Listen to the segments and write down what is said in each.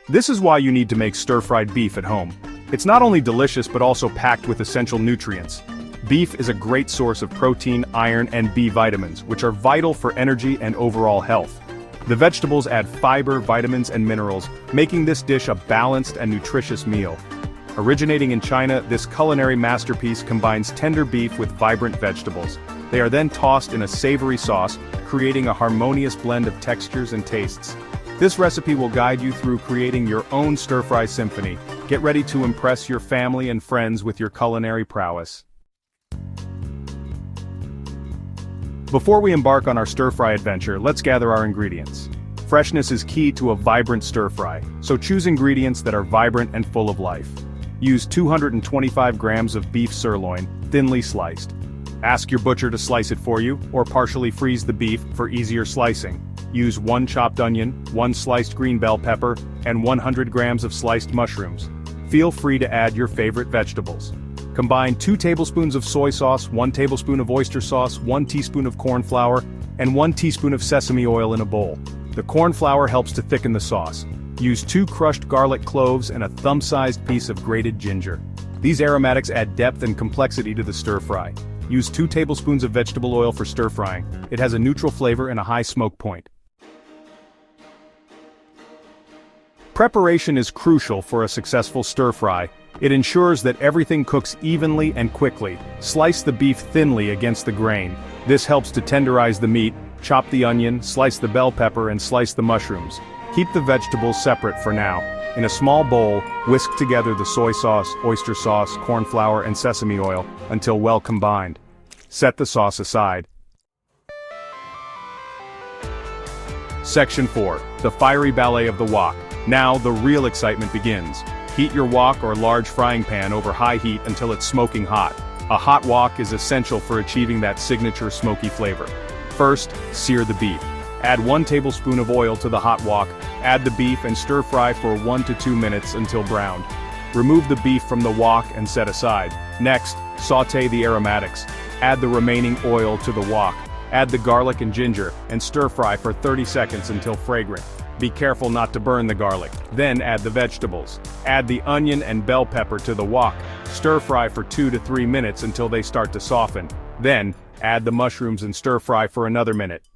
This is why you need to make stir-fried beef at home. It's not only delicious but also packed with essential nutrients. Beef is a great source of protein, iron, and B vitamins, which are vital for energy and overall health. The vegetables add fiber, vitamins, and minerals, making this dish a balanced and nutritious meal. Originating in China, this culinary masterpiece combines tender beef with vibrant vegetables. They are then tossed in a savory sauce, creating a harmonious blend of textures and tastes. This recipe will guide you through creating your own stir-fry symphony. Get ready to impress your family and friends with your culinary prowess. Before we embark on our stir-fry adventure, let's gather our ingredients. Freshness is key to a vibrant stir-fry, so choose ingredients that are vibrant and full of life. Use 225 grams of beef sirloin, thinly sliced. Ask your butcher to slice it for you, or partially freeze the beef for easier slicing. Use 1 chopped onion, 1 sliced green bell pepper, and 100 grams of sliced mushrooms. Feel free to add your favorite vegetables. Combine 2 tablespoons of soy sauce, 1 tablespoon of oyster sauce, 1 teaspoon of corn flour, and 1 teaspoon of sesame oil in a bowl. The corn flour helps to thicken the sauce. Use 2 crushed garlic cloves and a thumb-sized piece of grated ginger. These aromatics add depth and complexity to the stir-fry. Use 2 tablespoons of vegetable oil for stir-frying. It has a neutral flavor and a high smoke point. Preparation is crucial for a successful stir-fry. It ensures that everything cooks evenly and quickly. Slice the beef thinly against the grain. This helps to tenderize the meat. Chop the onion, slice the bell pepper, and slice the mushrooms. Keep the vegetables separate for now. In a small bowl, whisk together the soy sauce, oyster sauce, corn flour, and sesame oil until well combined. Set the sauce aside. Section 4. The fiery ballet of the wok. Now the real excitement begins. Heat your wok or large frying pan over high heat until it's smoking hot. A hot wok is essential for achieving that signature smoky flavor. First, sear the beef. Add 1 tablespoon of oil to the hot wok, add the beef and stir-fry for 1 to 2 minutes until browned. Remove the beef from the wok and set aside. Next, sauté the aromatics. Add the remaining oil to the wok. Add the garlic and ginger, and stir-fry for 30 seconds until fragrant. Be careful not to burn the garlic. Then add the vegetables. Add the onion and bell pepper to the wok. Stir-fry for 2 to 3 minutes until they start to soften. Then, add the mushrooms and stir-fry for another minute.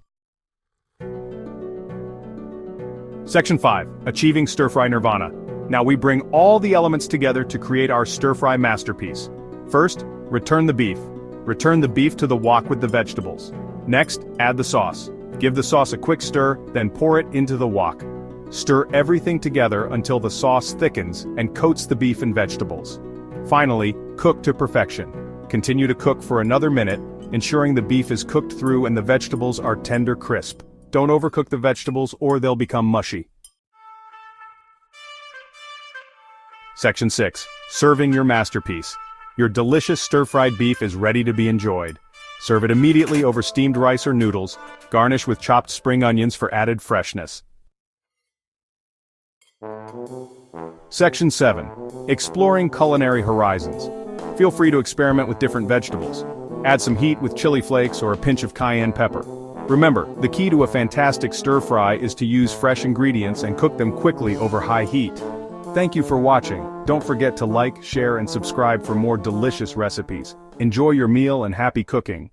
Section 5. Achieving Stir-Fry Nirvana. Now we bring all the elements together to create our stir-fry masterpiece. First, return the beef. Return the beef to the wok with the vegetables. Next, add the sauce. Give the sauce a quick stir, then pour it into the wok. Stir everything together until the sauce thickens and coats the beef and vegetables. Finally, cook to perfection. Continue to cook for another minute, ensuring the beef is cooked through and the vegetables are tender crisp. Don't overcook the vegetables or they'll become mushy. Section 6. Serving your masterpiece. Your delicious stir-fried beef is ready to be enjoyed. Serve it immediately over steamed rice or noodles. Garnish with chopped spring onions for added freshness. Section 7. Exploring culinary horizons. Feel free to experiment with different vegetables. Add some heat with chili flakes or a pinch of cayenne pepper. Remember, the key to a fantastic stir-fry is to use fresh ingredients and cook them quickly over high heat. Thank you for watching. Don't forget to like, share, and subscribe for more delicious recipes. Enjoy your meal and happy cooking.